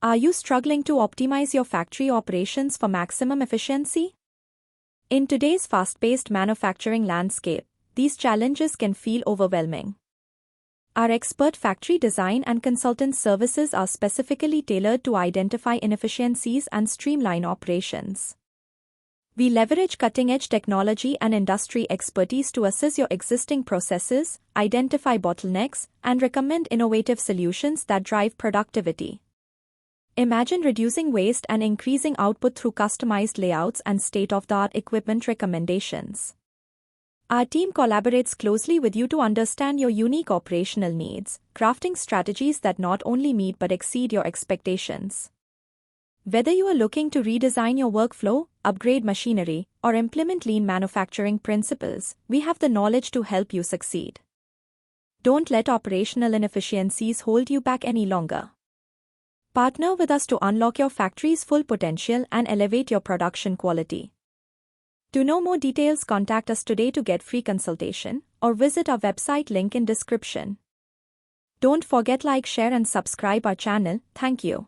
Are you struggling to optimize your factory operations for maximum efficiency? In today's fast-paced manufacturing landscape, these challenges can feel overwhelming. Our expert factory design and consultant services are specifically tailored to identify inefficiencies and streamline operations. We leverage cutting-edge technology and industry expertise to assess your existing processes, identify bottlenecks, and recommend innovative solutions that drive productivity. Imagine reducing waste and increasing output through customized layouts and state-of-the-art equipment recommendations. Our team collaborates closely with you to understand your unique operational needs, crafting strategies that not only meet but exceed your expectations. Whether you are looking to redesign your workflow, upgrade machinery, or implement lean manufacturing principles, we have the knowledge to help you succeed. Don't let operational inefficiencies hold you back any longer. Partner with us to unlock your factory's full potential and elevate your production quality. To know more details, contact us today to get free consultation or visit our website link in description. Don't forget like, share and subscribe our channel. Thank you.